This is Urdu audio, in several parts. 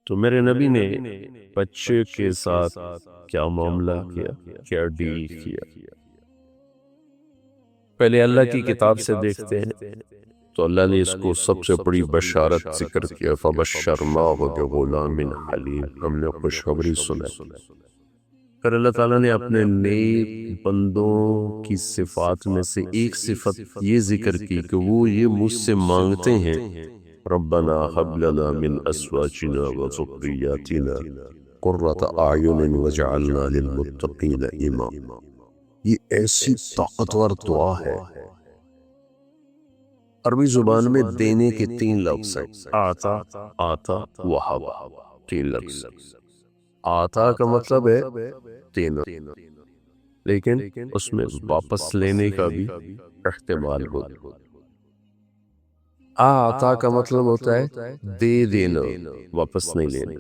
تو میرے نبی نے بچے کے ساتھ کیا معاملہ کیا، کیا ڈیل کیا؟ پہلے اللہ کی کتاب سے دیکھتے ہیں تو اللہ نے اس کو سب سے بڑی بشارت ذکر کیا، فَبَشَّرْنَاهُ بِغُلَامٍ حَلِيمٍ، ہم نے خوشخبری سنائی۔ پھر اللہ تعالیٰ نے اپنے نیک بندوں کی صفات میں سے ایک صفت یہ ذکر کی کہ وہ یہ مجھ سے مانگتے ہیں، ربنا هب لنا من ازواجنا وذرياتنا قرة اعین واجعلنا للمتقین اماما۔ یہ ایسی طاقتور دعا ہے۔ عربی زبان میں دینے کے 3 لفظ ہیں، آتا، آتا، وہب، 3 لفظ۔ آتا کا مطلب ہے دینا، لیکن اس میں واپس لینے کا بھی احتمال ہوتا۔ آتا کا مطلب ہوتا ہے دے دینا، واپس نہیں لینا۔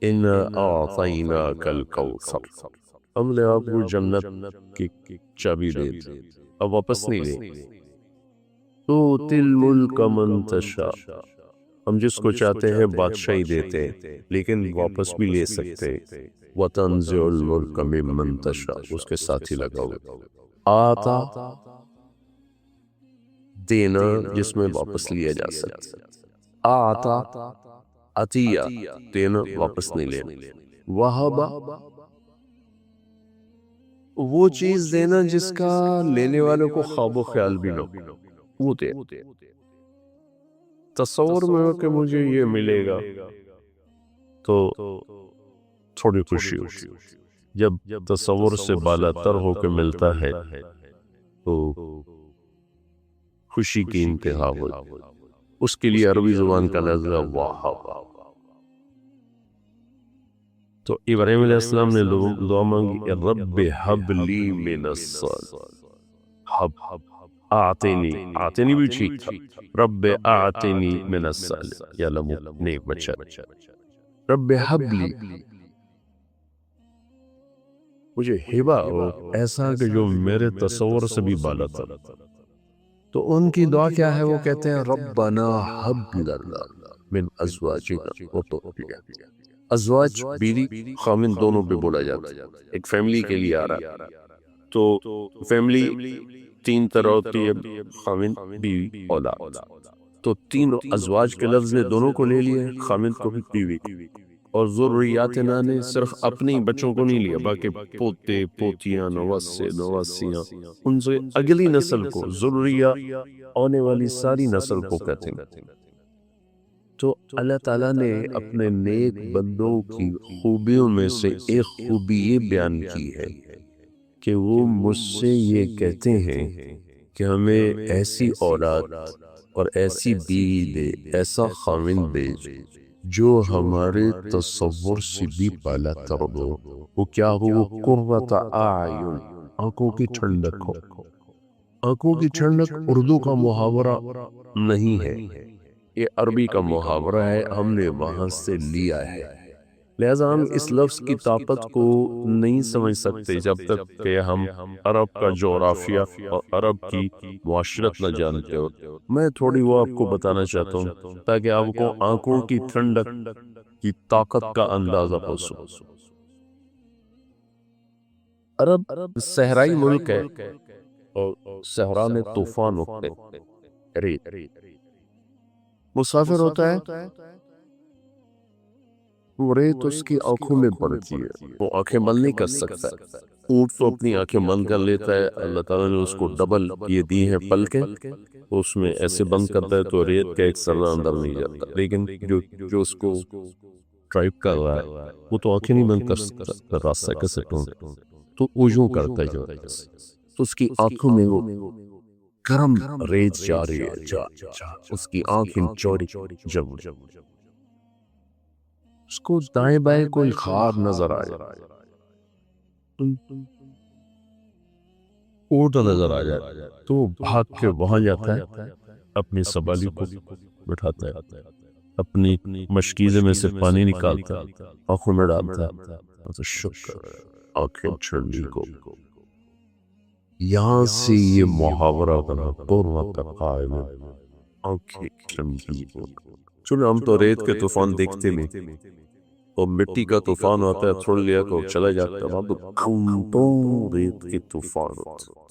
اِنَّا أَعْطَيْنَاكَ الْكَوْثَرَ، ہم نے آپ کو جنت کی چابی دے دی، اب واپس نہیں لیں۔ تُؤْتِي الْمُلْكَ مَن تَشَاءُ، ہم جس کو چاہتے ہیں بادشاہی دیتے ہیں لیکن واپس بھی لے سکتے ہیں۔ وَتَنزِعُ الْمُلْكَ مِمَّن تَشَاءُ، اس کے ساتھ ہی لگا ہوا۔ آتا دینا جس میں واپس لیا جا سکتا، آتا عطیہ دینا، واپس نہیں لینا۔ وہبا وہ چیز دینا جس کا لینے والوں کو خواب و خیال بھی نہ ہو، وہ دے۔ تصور میں ہو کہ مجھے یہ ملے گا تو تھوڑی خوشی ہوتی، جب تصور سے بالا تر ہو کے ملتا ہے تو خوشی کی انتہا ہوتی۔ اس کے لیے عربی زبان کا لفظ واہب۔ تو ابراہیم علیہ السلام نے دعا مانگی، رب ہب لی من الصالحین، آتنی بھی ٹھیک تھا، رب آتنی من الصالحین، یا اللہ نیک بچہ، رب ہب لی، مجھے ہبہ ہو ایسا کہ جو میرے تصور سے بھی بالا تر۔ تو ان کی دعا کیا ہے؟ وہ کہتے ہیں ربنا ہب لنا من ازواجنا وذریاتنا۔ ازواج بیوی خاوند دونوں پہ بولا جاتا ہے، ایک فیملی کے لیے آ رہا۔ تو فیملی 3 طرح ہوتی ہے، خاوند، بیوی، اولاد۔ تو 3 ازواج کے لفظ نے دونوں کو لے لیا، خاوند کو بھی بیوی کو۔ اور ذریاتنا نے صرف اپنے بچوں کو نہیں لیا، باقی پوتے، پوتیاں، نواسے، نواسیاں، ان سے اگلی نسل کو، ذریہ آنے والی ساری نسل کو کہتے ہیں۔ تو اللہ تعالیٰ نے اپنے نیک بندوں کی خوبیوں میں سے ایک خوبی یہ بیان کی ہے کہ وہ مجھ سے یہ کہتے ہیں کہ ہمیں ایسی اولاد اور ایسی بیوی دے، ایسا خاوند دے جو ہمارے تصور سے بھی بالا تر ہو۔ وہ کیا ہو؟ وہ قرۃ اعین، آنکھوں کی ٹھنڈک ہو۔ آنکھوں کی ٹھنڈک اردو کا محاورہ نہیں ہے، یہ عربی کا محاورہ ہے، ہم نے وہاں سے لیا ہے۔ لہذا ہم اس لفظ کی طاقت کو نہیں سمجھ سکتے جب تک کہ ہم عرب کا جغرافیہ اور عرب کی معاشرت نہ جانتے ہو۔ میں تھوڑی وہ آپ کو بتانا چاہتا ہوں تاکہ آپ کو آنکھوں کی ٹھنڈک کی طاقت کا اندازہ ہو سکے۔ عرب صحرائی ملک ہے اور صحرا میں طوفان ہوتے ہیں، ریت۔ مسافر ہوتا ہے، وہ ریت اس کی آنکھوں میں پڑتی ہے، وہ آنکھیں بند نہیں کر سکتا۔ اونٹ تو اپنی آنکھیں بند کر لیتا ہے، اللہ تعالیٰ نے اس کو ڈبل یہ دی ہے پلکیں، اس میں ایسے بند کرتا ہے تو ریت کا ایک ذرہ اندر نہیں جاتا۔ لیکن جو اس کو ڈرائیو کر رہا ہے وہ تو آنکھیں نہیں بند کر سکتا، راستہ کیسے ڈھونڈے؟ تو وہ یوں کرتا ہے جو تو اس کی آنکھوں میں وہ گرم ریت جا رہی ہے، اس کی آنکھیں چوری جب اس کو دائیں بائیں کوئی خواب نظر آئے، اونٹ نظر آ جائے تو بھاگ کے وہاں جاتا ہے، اپنی سوالی کو بٹھاتا ہے، اپنی مشکیزے میں سے پانی نکالتا ہے، آنکھوں میں ڈالتا ہے، تو شکر آنکھیں ٹھنڈی کو۔ یہاں سے یہ محاورہ بنا قرۃ اعین، آنکھیں ٹھنڈی کو، چونکہ ہم تو ریت کے طوفان دیکھتے نہیں، اور مٹی کا طوفان ہوتا ہے تھوڑی دیر کو چلا جاتا ہے، وہاں تو گھنٹوں ریت کے طوفان ہوتا ہے۔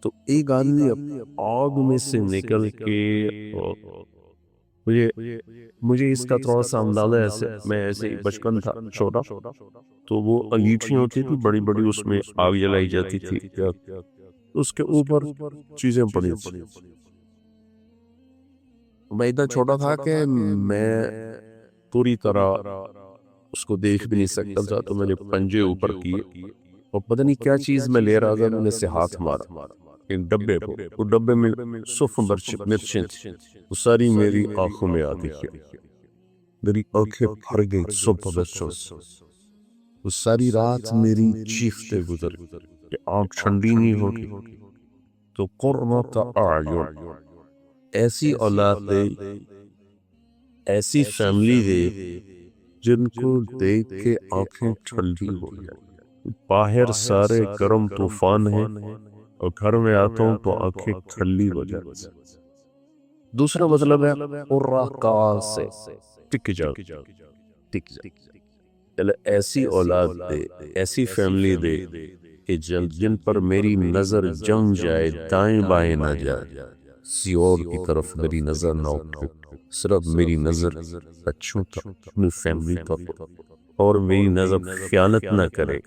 تو ایک آدمی آگ میں سے نکل کے، مجھے اس کا تھوڑا سا اندازہ ایسے، میں ایسے ہی بچپن تھا چھوٹا، تو وہ انگیٹھیاں ہوتی تھی بڑی بڑی، اس میں آگ جلائی جاتی تھی، اس کے اوپر چیزیں پڑی تھی۔ میں اتنا چھوٹا تھا کہ میں پوری طرح اس کو دیکھ بھی نہیں سکتا تھا، تو میں نے پنجے اوپر کیے اور پتہ نہیں کیا چیز میں لے رہا تھا، میں نے سے ہاتھ مارا ایک ڈبے کو، وہ ڈبے میں صف مرچیں تھی، وہ ساری میری آنکھوں میں آتی ہے، میری آنکھیں بھر گئی صبح مرچوں سے۔ وہ ساری رات میری چیختے گزر کہ آنکھ ٹھنڈی نہیں ہوگی۔ تو قرۃ اعین، ایسی اولاد دے، ایسی فیملی دے جن کو دیکھ کے آنکھیں ٹھنڈی ہو جائیں۔ باہر سارے گرم طوفان ہیں اور گھر میں آتا ہوں تو آنکھیں ٹھنڈی ہو جاتی۔ دوسرا مطلب ہے قرۃ سے ٹک جا، ٹک جا، ایسی اولاد دے، ایسی فیملی دے کہ جن پر میری نظر جم جائے، دائیں بائیں نہ جائے، کسی اور کی طرف میری نظر نہ اٹھے، صرف میری نظر بچوں تک، اپنی فیملی تک، اور میری نظر خیانت نہ کرے،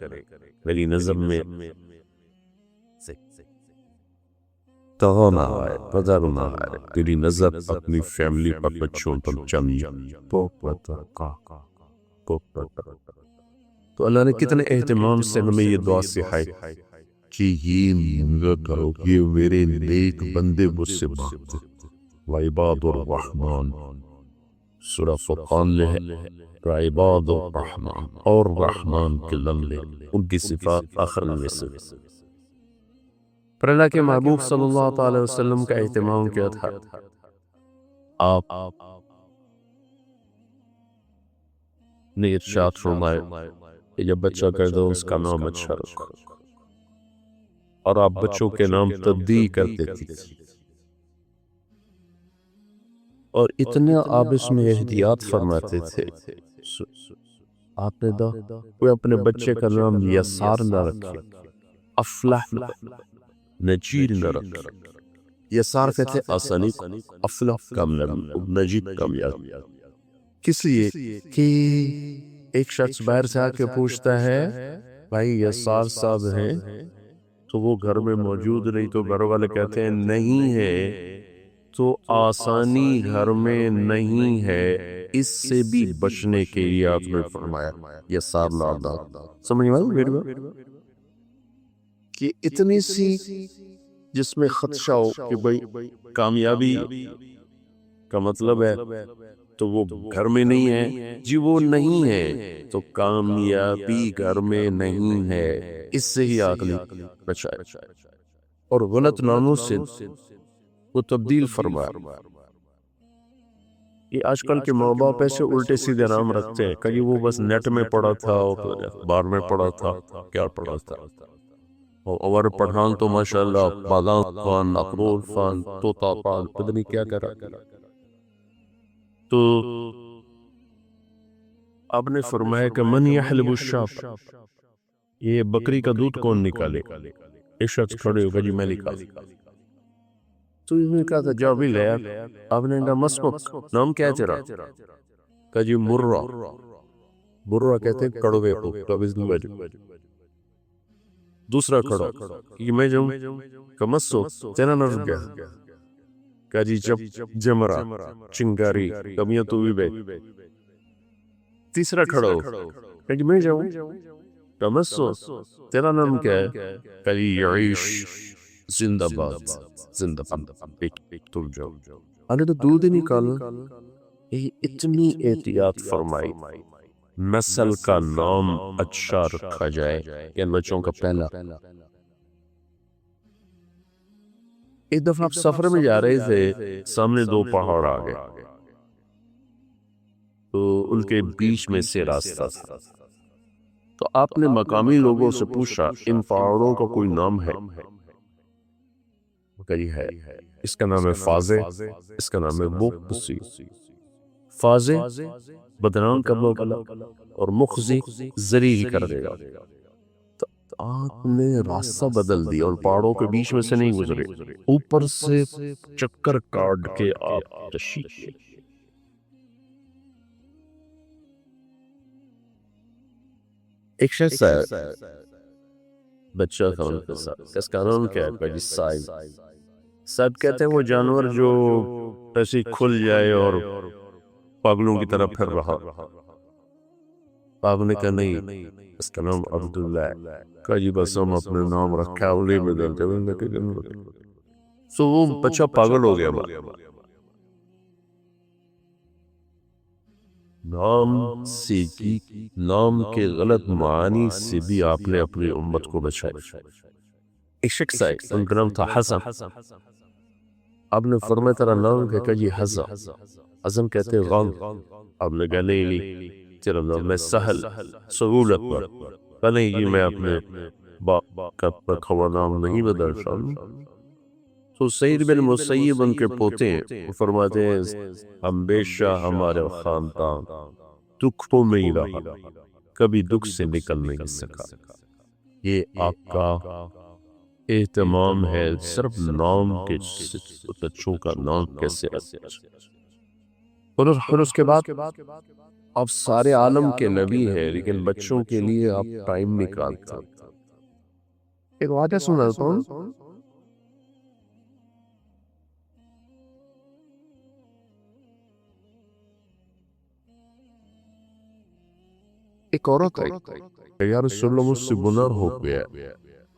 میری نظر میں طغہ نہ آئے، قدر نہ آئے، میری نظر اپنی فیملی پر، بچوں پر جم جائے۔ تو اللہ نے کتنے اہتمام سے ہمیں یہ دعا سکھائی کہ یہ نہ کرو، یہ میرے نیک بندے مجھ سے مانگتے۔ وعباد الرحمن، سورہ فرقان میں ہے، وعباد الرحمن، اور رحمان کے لملے، ان کی صفات آخر میں سے۔ پر اللہ کے محبوب صلی اللہ تعالی وسلم کا اہتمام کیا تھا؟ آپ نے ارشاد فرمائے کہ جب بچہ کر دو اس کا نام اچھا رکھو، اور آپ بچوں کے نام تبدیل کرتے تھے، اور اتنے آپ اس میں احتیاط فرماتے تھے۔ آپ نے دا کوئی اپنے بچے کا نام یسار نہ رکھے، افلح نجیر نہ رکھے۔ یسار کہتے آسانی، افلح کامیاب، نجیر کامیاب۔ کس لیے کہ ایک شخص باہر سے آ کے پوچھتا ہے بھائی یسار صاحب ہیں، تو وہ گھر میں موجود نہیں، تو گھر والے کہتے ہیں نہیں ہے، تو آسانی گھر میں نہیں ہے، اس سے بھی بچنے کے لیے آپ نے فرمایا یسار لانا۔ سمجھ میں میری بات کہ اتنی سی جس میں خدشہ ہو کہ بھئی کامیابی کا مطلب ہے تو وہ گھر میں نہیں ہے، جی وہ نہیں ہے تو کامیابی گھر میں نہیں ہے، اس سے ہی آدمی بچائے، اور غلط ناموں سے وہ تبدیل فرمایا۔ یہ آج کل کے ماں باپ ایسے الٹے سیدھے نام رکھتے ہیں کہ وہ بس نیٹ میں پڑھا تھا، اخبار میں پڑھا تھا، کیا پڑھا تھا، اور پٹھان تو ماشاءاللہ بادام خان، اقرول خان، طوطا خان، پتہ نہیں کیا کرا۔ تو آپ نے فرمایا کہ من یحلب الشاۃ، یہ بکری کا دودھ کون نکالے؟ ایک شخص کھڑے ہوگا جی میں نکال۔ تو انہوں نے کہا تھا جاؤ بھی لے آپ نے کہا مسمک، نام کیا ہے تیرا؟ کہا جی مرہ، مرہ کہتے ہیں کڑوے کو، قبض نہیں وجہ۔ دوسرا کھڑا کہ میں جاؤں، کہ مسو تیرا نام کیا ہے؟ کہا جی جمرہ، چنگاری، کمیاں تو بھی بے۔ تیسرا کھڑا ہو کہ جی میں جاؤں، کہ مسو تیرا نام کیا ہے؟ کہ جی یعیش، زندہ باد، زندہ باد، تم جاؤ۔ آنے تو دودھ ہی نکالا۔ یہ اتنی احتیاط فرمائی نسل کا نام اچھا رکھا جائے، ان بچوں کا پہلا۔ ایک دفعہ آپ سفر میں جا رہے تھے، سامنے دو پہاڑ آ گئے، تو ان کے بیچ میں سے راستہ تھا، تو آپ نے مقامی لوگوں سے پوچھا ان پہاڑوں کا کوئی نام ہے؟ وہ کہا جی ہے، اس کا نام ہے فازے، اس کا نام ہے بوقسی۔ فاضے بدنام کرنے والا اور مخزی ذلیل کر دے گا۔ تو آپ نے راستہ بدل دیا اور پہاڑوں کے بیچ میں سے نہیں گزرے، اوپر سے چکر کاٹ کے آپ تشریف لے۔ ایک شخص ہے، بچہ تھا ان کے ساتھ، اس کا نام کیا ہے؟ جی صاحب کہتے ہیں وہ جانور جو ایسے کھل جائے اور پاگلوں کی طرح پھر رہا۔ آپ نے کہا نہیں، اس کا نام عبداللہ ہے۔ کہا جی بس ہم اپنے نام رکھا انہیں بدلتے ہوئے۔ سو وہ بچہ پاگل ہو گیا۔ نام کے غلط معانی سے بھی آپ نے اپنی امت کو بچایا۔ ایک شخص ہے، ان کا نام تھا حسن۔ آپ نے فرمایا تیرا نام کیا؟ کہ جی حسن۔ حسن کہتے ہیں غم۔ آپ نے کہا نہیں تیرا نام میں سہل، سہولت پر۔ کہا نہیں جی میں اپنے باپ کا رکھا ہوا نام نہیں بدلتا۔ تو سعید بن مسیب ان کے پوتے ہیں، وہ فرماتے ہیں ہمیشہ ہمارے خاندان دکھوں میں ہی رہا، کبھی دکھ سے نکل نہیں سکا۔ یہ آپ کا اہتمام ہے صرف نام کے، بچوں کا نام کیسے اور اس کے بعد آپ سارے عالم کے نبی ہیں لیکن بچوں کے لیے آپ ٹائم نکالتے ہیں۔ ایک واقعہ سناتا ہوں۔ ایک عورت ہے، یا رسول اللہ مجھ سے گناہ ہو گیا،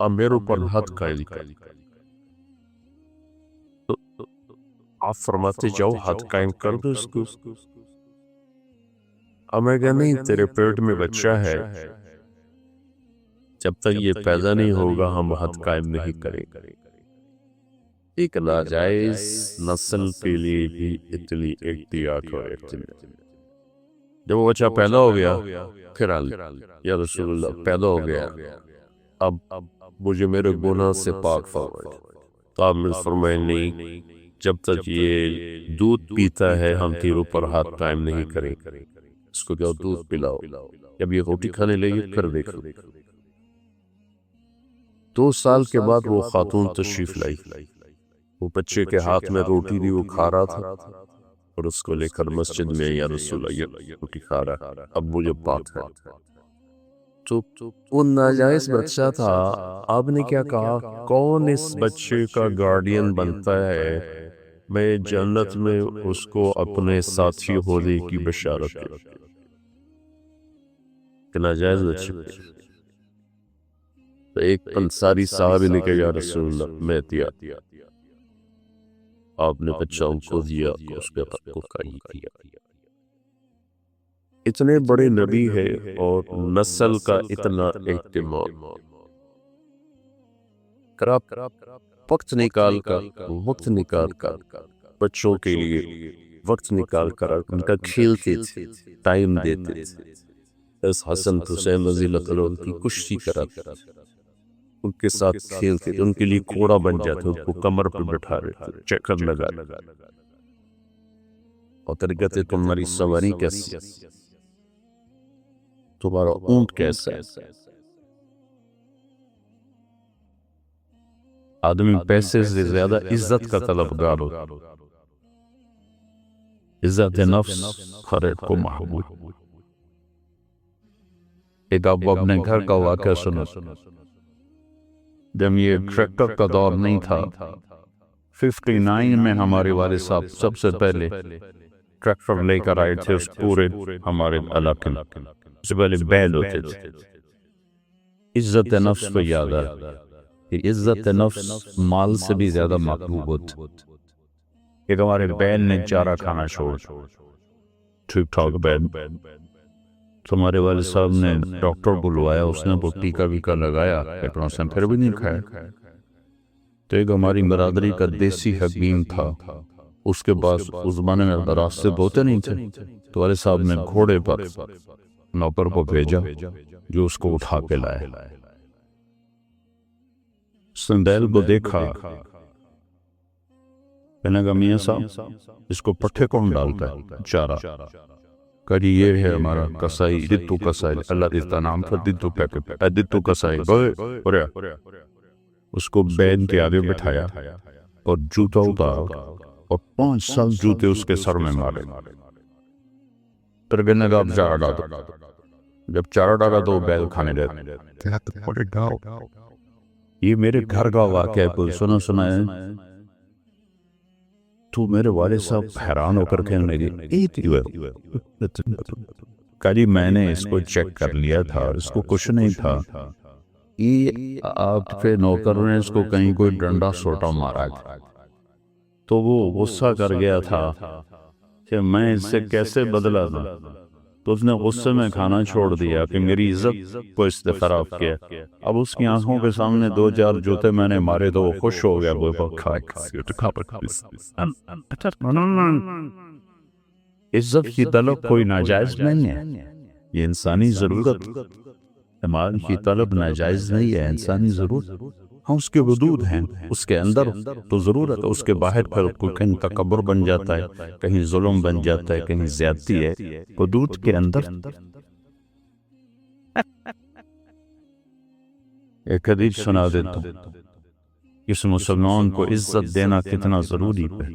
اب میرے اوپر حد قائم کر۔ آپ فرماتے جاؤ حد قائم کر دو اس کو۔ اب میں کہا نہیں تیرے پیٹ میں بچہ ہے، جب تک یہ پیدا نہیں ہوگا ہم حد قائم نہیں کریں۔ ایک ناجائز نسل کے لیے بھی اتنی احتیاط اور اہتمام۔ جب وہ بچہ پیدا ہو گیا، پھر یا رسول اللہ پیدا ہو گیا، اب مجھے میرے گناہ سے پاک فرمائے۔ تو آپ نے فرمایا نہیں، جب تک یہ دودھ پیتا ہے ہم تیرے اوپر ہاتھ قائم نہیں کریں، اس کو کیا دودھ پلاؤ۔ جب یہ روٹی کھانے لگی پھر دیکھو۔ 2 سال کے بعد وہ خاتون تشریف لائی، وہ بچے کے ہاتھ میں روٹی دی، وہ کھا رہا تھا اور اس کو لے کر مسجد میں یا رسول اللہ یہ روٹی کھا رہا، اب مجھے بات ہے۔ تو وہ ناجائز بچہ تھا۔ آپ نے کیا کہا؟ کون اس بچے کا گارڈین بنتا ہے؟ میں جنت میں اس کو اپنے ساتھی ہونے کی بشارت دے۔ کہ ناجائز بچے۔ تو ایک انصاری صاحب نے کہا یا رسول اللہ میں دیا۔ آپ نے بچوں کو دیا، اس کے حق کو قائم کیا۔ اتنے بڑے نبی ہے اور نسل کا اتنا اہتمام۔ وقت نکال کر بچوں کے لیے وقت نکال کر ان کا کھیلتے تھے، ٹائم دیتے تھے۔ اس حسن حسین رضی اللہ عنہ ان کی کشتی کراتے تھے، ان کے ساتھ کھیلتے تھے، ان کے لیے گھوڑا بن جاتے، ان کو کمر پہ بٹھا رہے تھے، چکر لگا اور پھر کہتے تمہاری سواری کیسی، تمہارا اونٹ کیسا ہے۔ آدمی پیسے سے زیادہ عزت کا طلبگار ہوتا، عزت نفس ہر ایک کو محبوب۔ ایک آپ اپنے گھر کا واقعہ سنو۔ جب یہ ٹریکٹر کا دور نہیں تھا، 59 میں ہمارے والد صاحب سب سے پہلے ٹریکٹر لے کر آئے تھے اس پورے ہمارے علاقے میں۔ اس سے پہلے بیل ہوتے تھے۔ عزت نفس کو یاد ہے کہ عزت نفس مال سے بھی زیادہ محبوب ہوتی۔ ایک ہمارے بیل نے چارہ کھانا چھوڑ، ٹھیک ٹھاک بیل، تو ہمارے والد صاحب نے ڈاکٹر بلوایا، اس نے وہ ٹیکا ویکا لگایا، لیکن اس نے پھر بھی نہیں کھایا۔ تو ایک ہماری برادری کا دیسی حکیم تھا، اس کے پاس اس زمانے میں راستے بہتے نہیں تھے، تو والد صاحب نے گھوڑے پر نوکر کو بھیجا جو اس کو اٹھا کے لائے۔ اس نے بیل کو دیکھا کہنے کا میاں صاحب اس کو پٹھے کون ڈالتا ہے؟ چارہ. کہا جی یہ ہے ہمارا کسائی دتو کسائی، اللہ دیتا نام پر دتو پیکے دتو کسائی گئے. اس کو بین کے آگے بٹھایا اور جوتا اتار اور 5 سال جوتے اس کے سر میں مارے. پھر کہنے کا اب چارہ ڈالو. جب چارہ ڈالا تو وہ بیل کھانے لگے. یہ میرے گھر کا واقعہ کوئی سنا ہے تو میرے والد صاحب حیران ہو کر کہنے لگے کہ جی میں نے اس کو چیک کر لیا تھا، اس کو کچھ نہیں تھا. یہ آپ کے نوکر نے اس کو کہیں کوئی ڈنڈا سوٹا مارا تھا تو وہ غصہ کر گیا تھا کہ میں اس سے کیسے بدلا دوں. تو اس نے غصے میں کھانا چھوڑ دیا کہ میری عزت کو اس نے خراب کیا. اب اس کی آنکھوں کے سامنے 2-4 جوتے میں نے مارے تو وہ خوش ہو گیا. وہ عزت کی طلب کوئی ناجائز نہیں ہے، یہ انسانی ضرورت. مال کی طلب ناجائز نہیں ہے، انسانی ضرورت. ہاں اس کے حدود ہیں، اس کے اندر تو ضرورت ہے، اس کے باہر پھر کہیں تکبر بن جاتا ہے، کہیں ظلم بن جاتا ہے، کہیں زیادتی ہے. حدود کے اندر. ایک حدیث سنا دیتا ہوں، اس مسلمان کو عزت دینا کتنا ضروری ہے.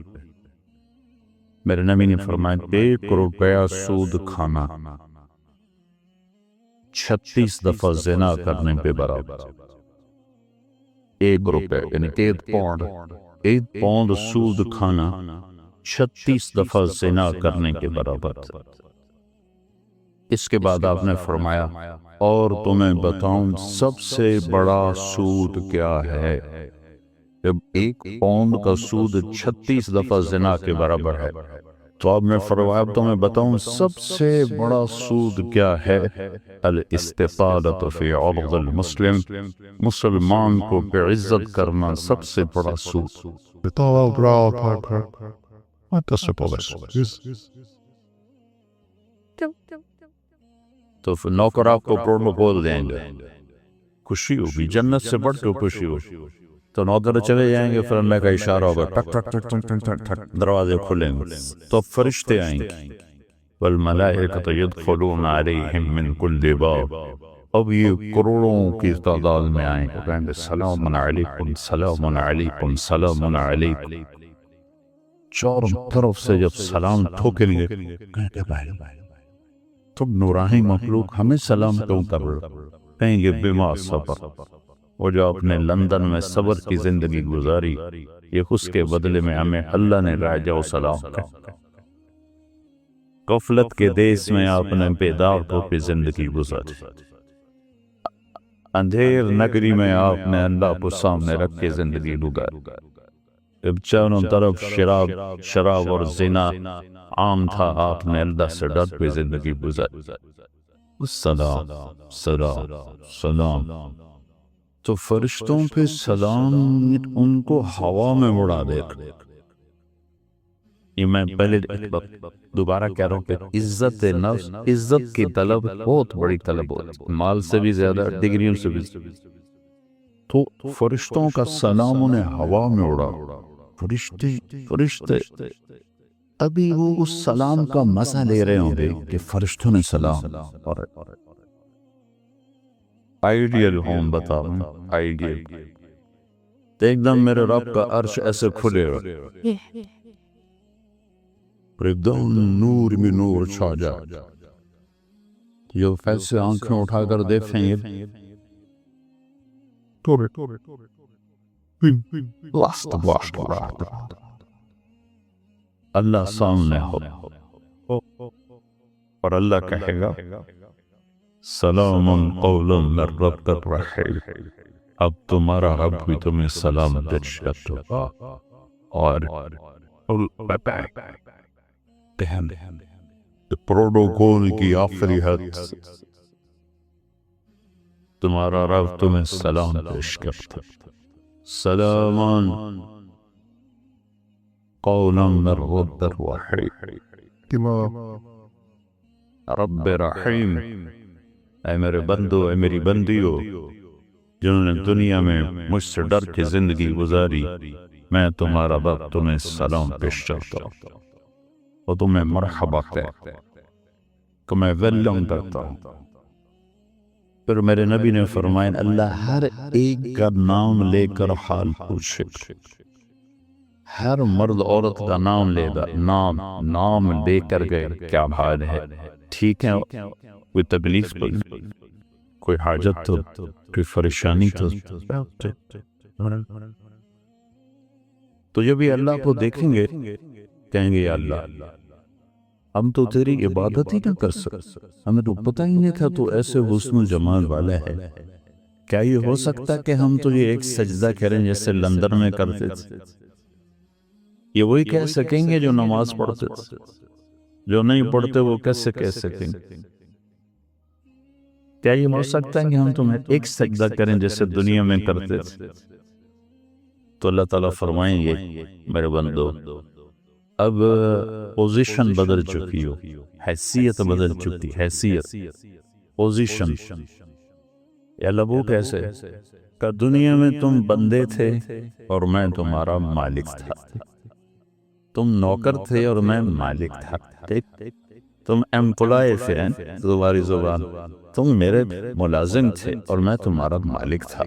میرے نبی نے فرمایا 1 روپیہ سود کھانا 36 دفعہ زنا کرنے پہ برابر. 1 روپے یعنی 1 پاؤنڈ سود کھانا 36 دفعہ زنا کرنے کے برابر. اس کے بعد آپ نے فرمایا اور تمہیں بتاؤں سب سے بڑا سود کیا ہے؟ جب 1 پاؤنڈ کا سود 36 دفعہ زنا کے برابر ہے تو آپ نے فرمایا اب تمہیں بتاؤں سب سے بڑا سود کیا ہے؟ الاستطالۃ فی عرض المسلم، مسلمان کو بے عزت کرنا سب سے بڑا سود. تو نوکر آپ کو پروٹوکول دیں گے، خوشی ہوگی، جنت سے بڑھ کے خوشی ہوگی. تو نوکر چلے جائیں گے، پھر اللہ کا اشارہ ہوگا ٹک ٹک ٹک ٹک ٹک ٹک ٹک، دروازے کھلیں گے تو فرشتے آئیں گے. والملائکۃ یدخلون علیہم من کل باب. اب یہ کروڑوں کی تعداد میں آئیں گے، کہیں گے سلام علیکم سلام علیکم سلام علیکم. چاروں طرف سے جب سلام ٹھوکیں گے کہیں گے بھائی تم نورانی مخلوق ہمیں سلام کیوں کر رہے ہو؟ کہیں گے بما صبر. وہ جو آپ نے لندن میں صبر کی زندگی گزاری، یہ اس کے بدلے میں ہمیں اللہ نے راجہ و سلام کہا. غفلت کے دیس میں آپ نے بیدار ہو کے زندگی گزاری، اندھیر نگری میں آپ نے اللہ کو سامنے رکھ کے زندگی گزاری. اب چاروں طرف شراب اور زنا عام تھا، آپ نے اللہ سے ڈر کے زندگی گزاری. سلام سلام سلام. تو فرشتوں پہ سلام ان کو ہوا میں اڑا دے. یہ میں پہلے دوبارہ کہہ رہا ہوں کہ عزت نفس، عزت کی طلب بہت بڑی طلب ہوتی، مال سے بھی زیادہ، ڈگریوں سے بھی. تو فرشتوں کا سلام انہیں ہوا میں اڑا. فرشتے ابھی وہ اس سلام کا مزہ لے رہے ہوں گے کہ فرشتوں نے سلام. اور آئیڈیل ہوم بتا رہا ہوں، آئیڈیل ایک دم میرے رب کا عرش ایسے کھلے گا، ایک دم نور میں نور چھا جائے. جو ایسے آنکھیں اٹھا کر دیکھیں گے اللہ سامنے ہو اور اللہ کہے گا سلام قولا من رب الرحیم. اب تمہارا رب بھی تمہیں سلام درشت ہوگا. اور پروٹوکول کی آخری حد، تمہارا رب تمہیں سلام پیش کرتا. سلامان قولا من رب الرحیم. رب رحیم، اے میرے بندو، اے میری بندیو، جنہوں نے دنیا میں مجھ سے ڈر کے زندگی گزاری، میں تمہارا باپ تمہیں سلام پیش کرتا ہوں اور تمہیں مرحبا کہتا ہوں، تمہیں ویلکم کرتا ہوں۔ پھر میرے نبی نے فرمایا اللہ ہر ایک کا نام لے کر حال پوچھے، ہر مرد عورت کا نام لے گا، نام لے کر گئے، کیا حال ہے، ٹھیک ہے، کوئی تکلیف تو نہیں، کوئی حاجت تو، کوئی پریشانی تو جب یہ اللہ کو دیکھیں گے کہیں گے یا اللہ ہم تو تیری عبادت ہی نہ کر سکتے، ہمیں تو پتہ ہی نہیں تھا تو ایسے حسن و جمال والا ہے، کیا یہ ہو سکتا کہ ہم تو یہ ایک سجدہ کریں جیسے لندن میں کرتے تھے؟ یہ وہی کہہ سکیں گے جو نماز پڑھتے تھے، جو نہیں پڑھتے وہ کیسے کہہ سکیں گے؟ کیا یہ ہو سکتا ہے کہ ہم تمہیں ایک سجدہ کریں جیسے دنیا میں کرتے تھے؟ تو اللہ تعالیٰ فرمائیں گے میرے بندو اب پوزیشن بدل چکی ہو، حیثیت بدل چکی، حیثیت، پوزیشن۔ یا لبو کیسے کہ دنیا میں تم بندے تھے اور میں تمہارا مالک تھا، تم نوکر تھے اور میں مالک تھا، ٹھیک، تم ایمپلائی تھے، تمہاری زبان، تم میرے ملازم تھے اور میں تمہارا مالک تھا،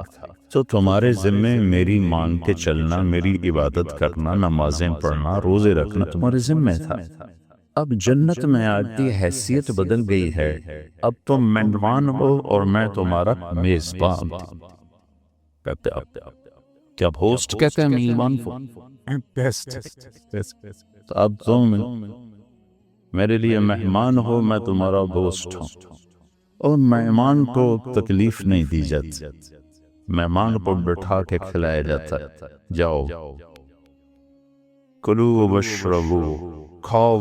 تو تمہارے ذمے میری مان کے چلنا، میری عبادت کرنا، نمازیں پڑھنا، روزے رکھنا تمہارے ذمے تھا۔ اب جنت میں آتی حیثیت بدل گئی ہے، اب تم مہمان ہو اور میں تمہارا میزبان تھی، کہتے کیا ہوسٹ کہتے ہیں میزبان کو، اب تم میرے لیے مہمان ہو، میں تمہارا ہوسٹ ہوں، اور مہمان کو تکلیف نہیں دی جاتی، مہمان کو بٹھا کے کھلایا جاتا ہے، جاؤ کلو واشربو، کھاؤ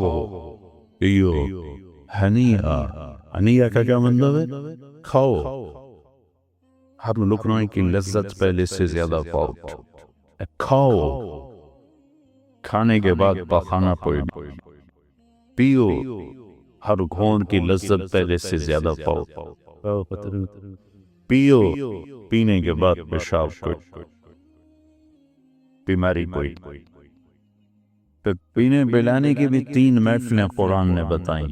پیو، ہنیئا، ہنیئا کا کیا مطلب ہے؟ کھاؤ، ہر لقمے کی لذت پہلے سے زیادہ پاؤ، کھاؤ، کھانے کے بعد پخانا پڑے، پیو، ہر گھونٹ کی لذت پہلے سے زیادہ پاؤ، پیو، پینے کے بعد پیشاب کوئی، بیماری کوئی۔ پھر پینے پلانے کی بھی 3 محفلیں قرآن نے بتائیں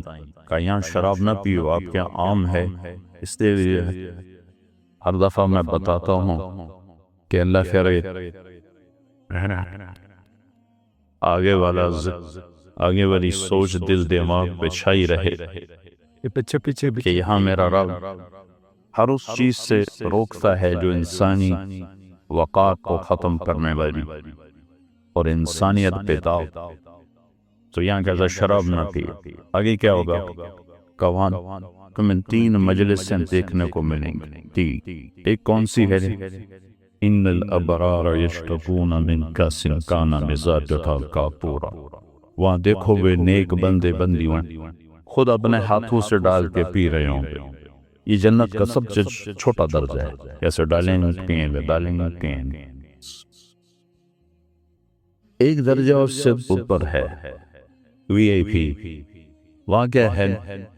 کہ یہاں شراب نہ پیو، آپ کے یہاں عام ہے، اس لیے ہر دفعہ میں بتاتا ہوں کہ اللہ کرے آگے والی سوچ دل دماغ پہ چھائی رہے کہ یہاں میرا رب ہر اس چیز سے روکتا ہے جو انسانی وقار کو ختم کرنے والی اور انسانیت پہ داؤ، تو یہاں کہتا شراب نہ پیے۔ آگے کیا ہوگا؟ قوان تمہیں 3 مجلسیں دیکھنے کو ملیں گی، ایک کون سی ہے؟ ان الابرار یشربون من کاس کان مزاجها کافورا، وہاں دیکھو گے نیک بندے بندیاں خود اپنے ہاتھوں سے ڈال کے پی رہے ہوں گے۔ یہ جنت کا سب سے چھوٹا درجہ ہے، کیسے ڈالیں گے، ایک درجہ اس سے اوپر ہے وی آئی پی، وہاں کیا ہے؟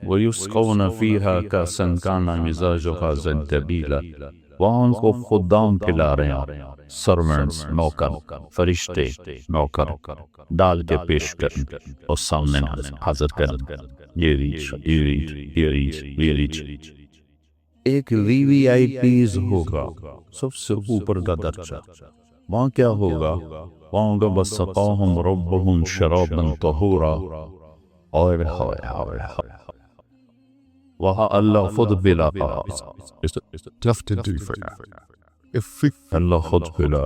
وَيُسْقَوْنَ فِيهَا كَأْسًا كَانَ مِزَاجُهَا زَنْجَبِيلًا، وہاں ان کو خدام کھلا رہے ہیں، سرونٹس، نوکر، فرشتے، نوکر ڈال کے پیش کریں اور سامنے حاضر کریں، یہ ریچ ایک وی وی آئی پیز ہوگا، سب سے اوپر کا درجہ۔ وہاں کیا ہوگا؟ وہاں ہوگا وَسَقَاهُمْ رَبُّهُمْ شَرَابًا طَهُورًا، وہاں اللہ خود بلا، اللہ خود بلا